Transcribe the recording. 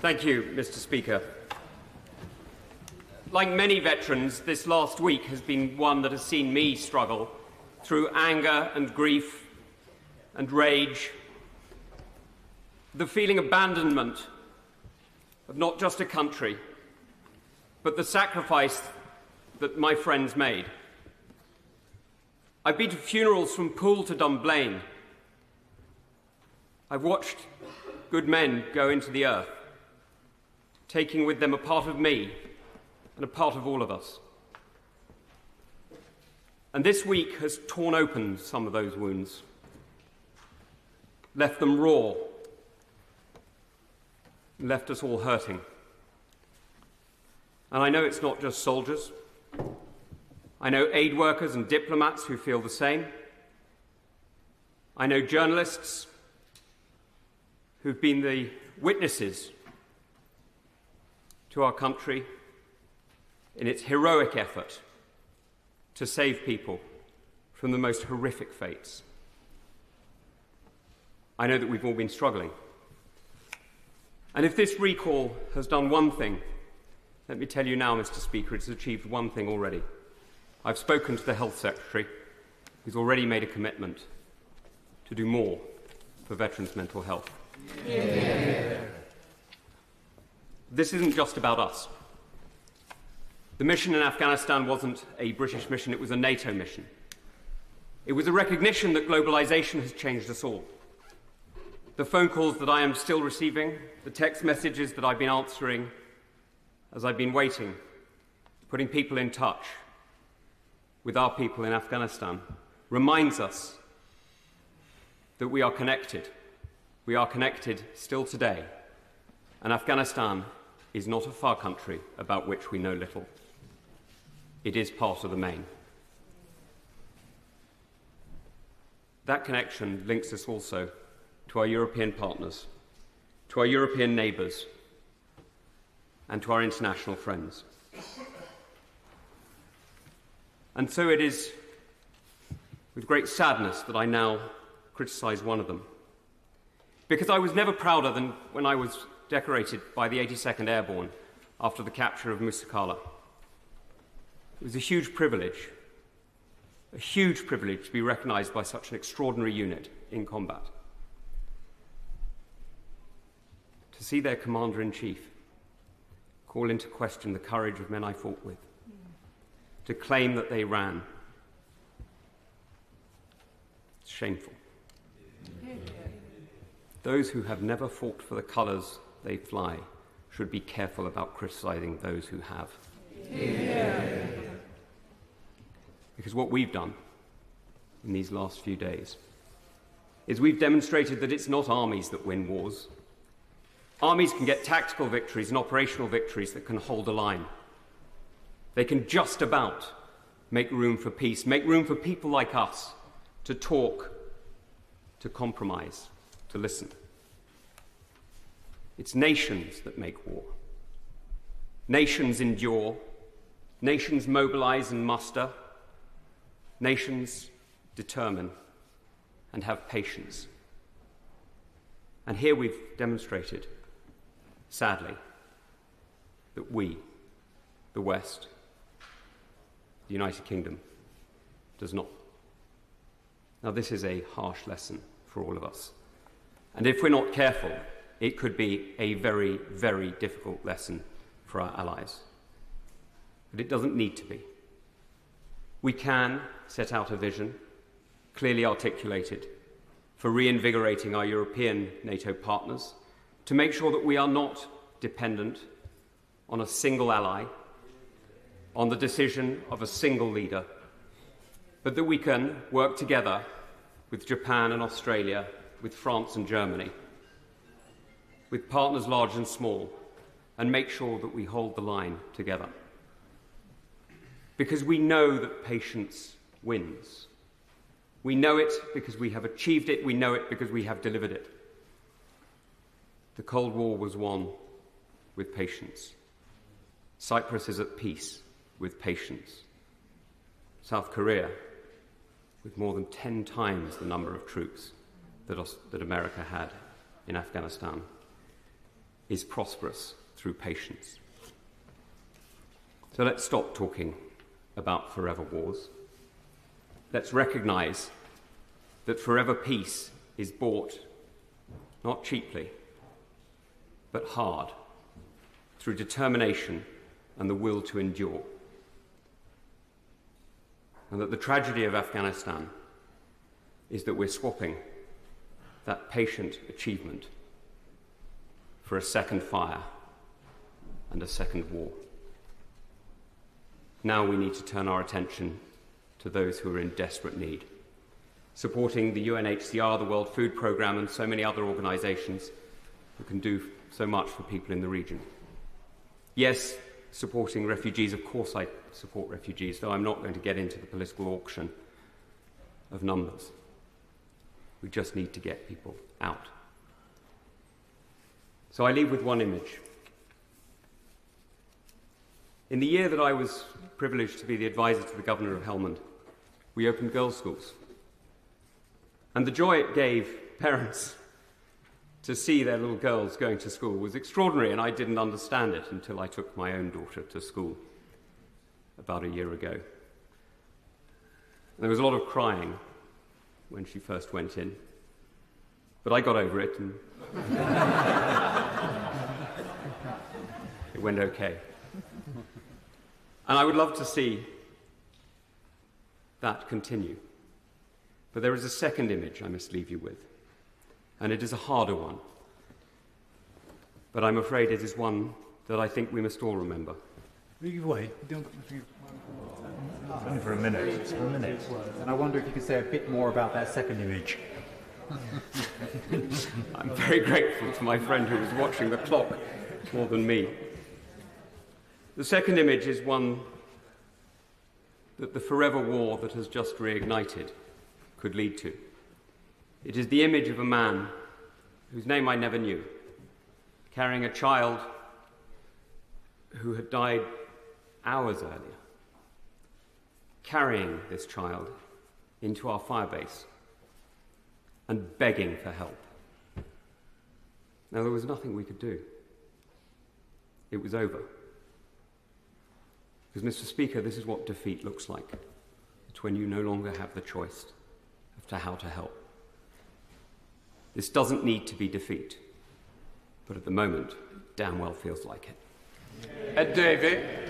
Thank you, Mr. Speaker. Like many veterans, this last week has been one that has seen me struggle through anger and grief and rage, the feeling of abandonment of not just a country, but the sacrifice that my friends made. I've been to funerals from Poole to Dunblane. I've watched good men go into the earth, taking with them a part of me and a part of all of us. And this week has torn open some of those wounds, left them raw, left us all hurting. And I know it's not just soldiers. I know aid workers and diplomats who feel the same. I know journalists who've been the witnesses to our country in its heroic effort to save people from the most horrific fates. I know that we've all been struggling. And if this recall has done one thing, let me tell you now, Mr. Speaker, it's achieved one thing already. I've spoken to the Health Secretary, who's already made a commitment to do more for veterans' mental health. Yeah. This isn't just about us. The mission in Afghanistan wasn't a British mission, it was a NATO mission. It was a recognition that globalization has changed us all. The phone calls that I am still receiving, the text messages that I've been answering as I've been waiting, putting people in touch with our people in Afghanistan, reminds us that we are connected. We are connected still today, and Afghanistan is not a far country about which we know little. It is part of the main. That connection links us also to our European partners, to our European neighbours, and to our international friends. And so it is with great sadness that I now criticise one of them, because I was never prouder than when I was decorated by the 82nd Airborne after the capture of Musakala. It was a huge privilege to be recognised by such an extraordinary unit in combat. To see their commander-in-chief call into question the courage of men I fought with, to claim that they ran. It's shameful. Those who have never fought for the colours they fly should be careful about criticising those who have. Yeah. Because what we've done in these last few days is we've demonstrated that it's not armies that win wars. Armies can get tactical victories and operational victories that can hold a line. They can just about make room for peace, make room for people like us to talk, to compromise, to listen. It's nations that make war. Nations endure. Nations mobilize and muster. Nations determine and have patience. And here we've demonstrated, sadly, that we, the West, the United Kingdom, does not. Now, this is a harsh lesson for all of us. And if we're not careful, it could be a very, very difficult lesson for our allies. But it doesn't need to be. We can set out a vision, clearly articulated, for reinvigorating our European NATO partners, to make sure that we are not dependent on a single ally, on the decision of a single leader, but that we can work together with Japan and Australia, with France and Germany, with partners large and small, and make sure that we hold the line together. Because we know that patience wins. We know it because we have achieved it. We know it because we have delivered it. The Cold War was won with patience. Cyprus is at peace with patience. South Korea, with more than 10 times the number of troops that America had in Afghanistan. is prosperous through patience. So let's stop talking about forever wars. Let's recognize that forever peace is bought not cheaply, but hard, through determination and the will to endure. And that the tragedy of Afghanistan is that we're swapping that patient achievement for a second fire and a second war. Now we need to turn our attention to those who are in desperate need, supporting the UNHCR, the World Food Programme, and so many other organisations who can do so much for people in the region. Yes, supporting refugees, of course I support refugees, though I'm not going to get into the political auction of numbers. We just need to get people out. So I leave with one image. In the year that I was privileged to be the advisor to the Governor of Helmand, we opened girls' schools. And the joy it gave parents to see their little girls going to school was extraordinary, and I didn't understand it until I took my own daughter to school about a year ago. There was a lot of crying when she first went in, but I got over it and it went okay. And I would love to see that continue. But there is a second image I must leave you with, and it is a harder one. But I'm afraid it is one that I think we must all remember. Wait, only for a minute. And I wonder if you could say a bit more about that second image. I'm very grateful to my friend who was watching the clock more than me. The second image is one that the forever war that has just reignited could lead to. It is the image of a man whose name I never knew, carrying a child who had died hours earlier, carrying this child into our firebase and begging for help. Now, there was nothing we could do. It was over. Because, Mr. Speaker, this is what defeat looks like. It's when you no longer have the choice as to how to help. This doesn't need to be defeat, but at the moment, it damn well feels like it. David.